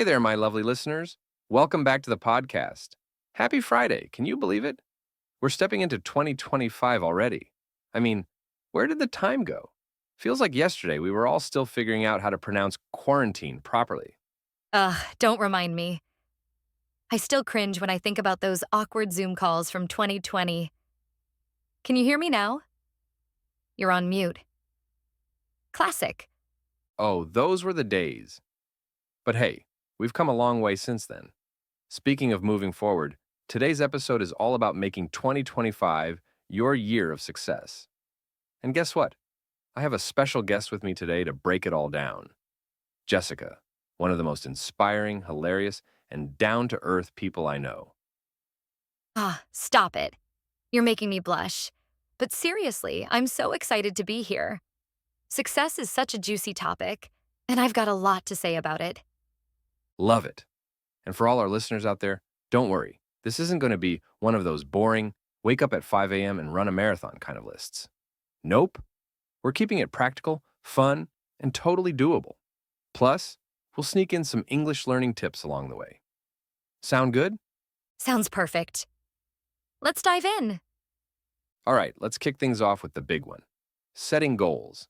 Hey there, my lovely listeners. Welcome back to the podcast. Happy Friday. Can you believe it? We're stepping into 2025 already. I mean, where did the time go? Feels like yesterday we were all still figuring out how to pronounce quarantine properly. Ugh, don't remind me. I still cringe when I think about those awkward Zoom calls from 2020. Can you hear me now? You're on mute. Classic. Oh, those were the days. But hey, we've come a long way since then. Speaking of moving forward, today's episode is all about making 2025 your year of success. And guess what? I have a special guest with me today to break it all down. Jessica, one of the most inspiring, hilarious, and down to earth people I know. Ah, stop it. You're making me blush. But seriously, I'm so excited to be here. Success is such a juicy topic, and I've got a lot to say about it. Love it. And for all our listeners out there, don't worry. This isn't going to be one of those boring, wake up at 5 a.m. and run a marathon kind of lists. Nope. We're keeping it practical, fun, and totally doable. Plus, we'll sneak in some English learning tips along the way. Sound good? Sounds perfect. Let's dive in. All right, let's kick things off with the big one setting goals.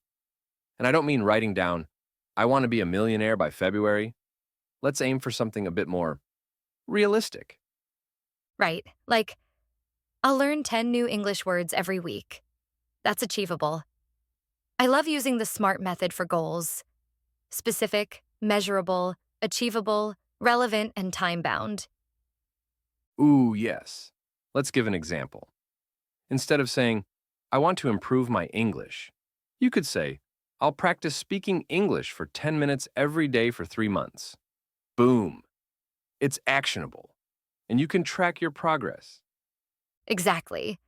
And I don't mean writing down, I want to be a millionaire by February. Let's aim for something a bit more realistic. Right, like, I'll learn 10 new English words every week. That's achievable. I love using the SMART method for goals: specific, measurable, achievable, relevant, and time-bound. Ooh, yes. Let's give an example. Instead of saying, I want to improve my English, you could say, I'll practice speaking English for 10 minutes every day for 3 months. Boom. It's actionable, and you can track your progress. Exactly.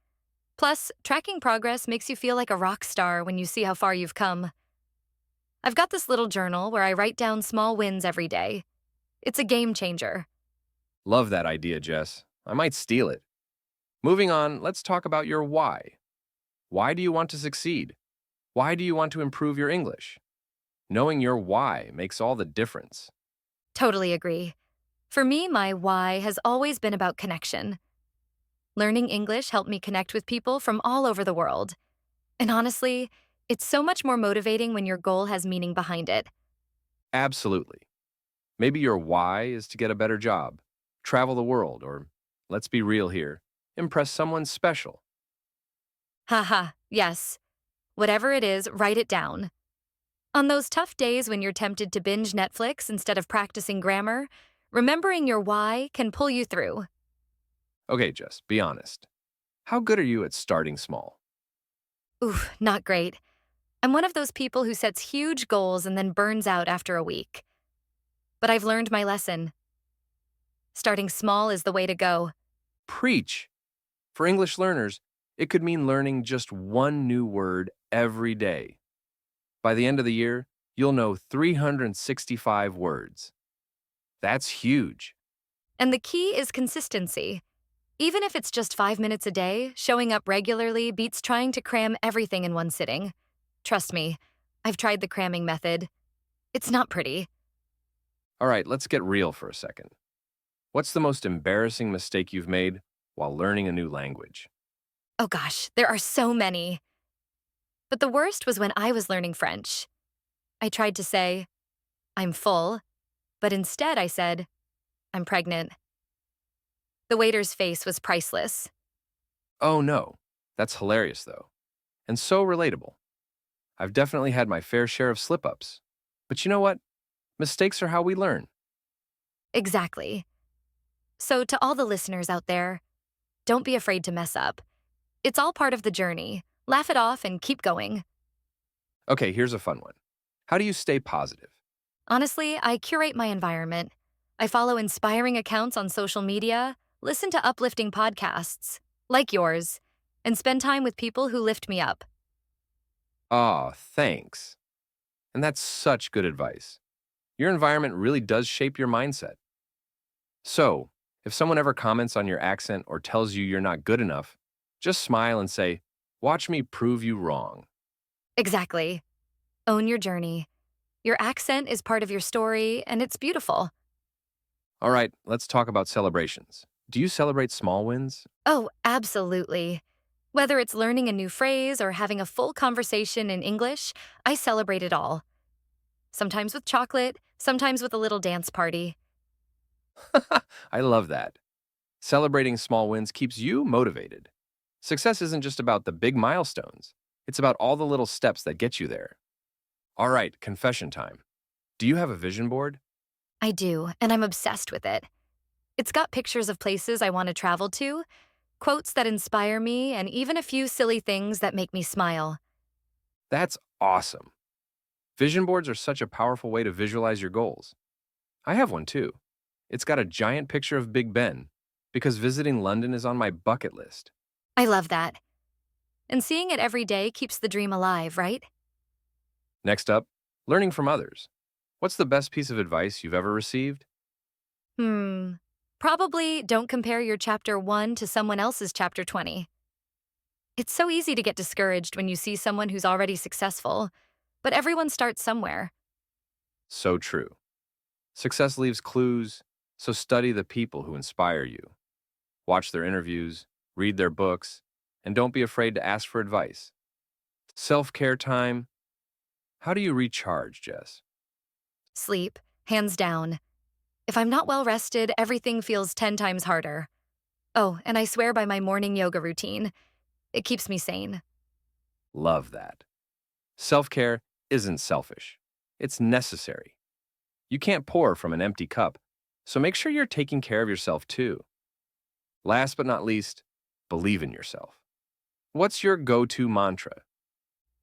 Plus, tracking progress makes you feel like a rock star when you see how far you've come. I've got this little journal where I write down small wins every day. It's a game changer. Love that idea, Jess. I might steal it. Moving on, let's talk about your why. Why do you want to succeed? Why do you want to improve your English? Knowing your why makes all the difference. Totally agree. For me, my why has always been about connection. Learning English helped me connect with people from all over the world. And honestly, it's so much more motivating when your goal has meaning behind it. Absolutely. Maybe your why is to get a better job, travel the world, or, let's be real here, impress someone special. Haha, yes. Whatever it is, write it down. On those tough days when you're tempted to binge Netflix instead of practicing grammar, remembering your why can pull you through. Okay, Jess, be honest. How good are you at starting small? Oof, not great. I'm one of those people who sets huge goals and then burns out after a week. But I've learned my lesson. Starting small is the way to go. Preach! For English learners, it could mean learning just one new word every day. By the end of the year, you'll know 365 words. That's huge. And the key is consistency. Even if it's just 5 minutes a day, showing up regularly beats trying to cram everything in one sitting. Trust me, I've tried the cramming method. It's not pretty. All right, let's get real for a second. What's the most embarrassing mistake you've made while learning a new language? Oh gosh, there are so many. But the worst was when I was learning French. I tried to say, I'm full, but instead I said, I'm pregnant. The waiter's face was priceless. Oh no, that's hilarious though, and so relatable. I've definitely had my fair share of slip ups. But you know what? Mistakes are how we learn. Exactly. So, to all the listeners out there, don't be afraid to mess up. It's all part of the journey. Laugh it off and keep going. Okay, here's a fun one. How do you stay positive? Honestly, I curate my environment. I follow inspiring accounts on social media, listen to uplifting podcasts, like yours, and spend time with people who lift me up. Aw, thanks. And that's such good advice. Your environment really does shape your mindset. So, if someone ever comments on your accent or tells you you're not good enough, just smile and say, watch me prove you wrong. Exactly. Own your journey. Your accent is part of your story, and it's beautiful. All right, let's talk about celebrations. Do you celebrate small wins? Oh, absolutely. Whether it's learning a new phrase or having a full conversation in English, I celebrate it all. Sometimes with chocolate, sometimes with a little dance party. I love that. Celebrating small wins keeps you motivated. Success isn't just about the big milestones, it's about all the little steps that get you there. All right, confession time. Do you have a vision board? I do, and I'm obsessed with it. It's got pictures of places I want to travel to, quotes that inspire me, and even a few silly things that make me smile. That's awesome. Vision boards are such a powerful way to visualize your goals. I have one too. It's got a giant picture of Big Ben because visiting London is on my bucket list. I love that. And seeing it every day keeps the dream alive, right? Next up, learning from others. What's the best piece of advice you've ever received? Hmm. Probably don't compare your chapter 1 to someone else's chapter 20. It's so easy to get discouraged when you see someone who's already successful, but everyone starts somewhere. So true. Success leaves clues, so study the people who inspire you. Watch their interviews, read their books, and don't be afraid to ask for advice. Self care time. How do you recharge, Jess? Sleep, hands down. If I'm not well rested, everything feels 10 times harder. Oh, and I swear by my morning yoga routine. It keeps me sane. Love that. Self care isn't selfish, it's necessary. You can't pour from an empty cup, so make sure you're taking care of yourself too. Last but not least, believe in yourself. What's your go to mantra?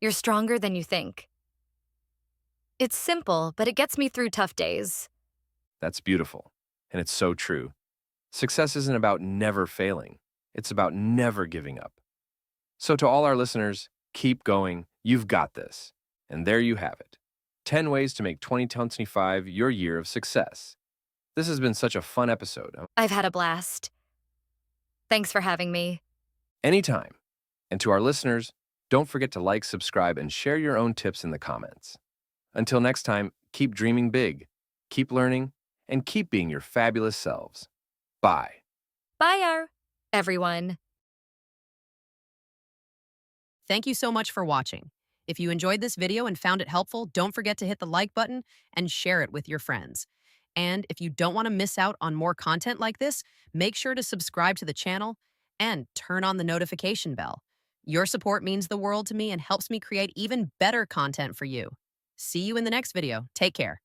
You're stronger than you think. It's simple, but it gets me through tough days. That's beautiful, and it's so true. Success isn't about never failing, it's about never giving up. So, to all our listeners, keep going. You've got this. And there you have it 10 ways to make 2025 your year of success. This has been such a fun episode. I've had a blast. Thanks for having me. Anytime. And to our listeners, don't forget to like, subscribe, and share your own tips in the comments. Until next time, keep dreaming big, keep learning, and keep being your fabulous selves. Bye. Bye, everyone. Thank you so much for watching. If you enjoyed this video and found it helpful, don't forget to hit the like button and share it with your friends. And if you don't want to miss out on more content like this, make sure to subscribe to the channel and turn on the notification bell. Your support means the world to me and helps me create even better content for you. See you in the next video. Take care.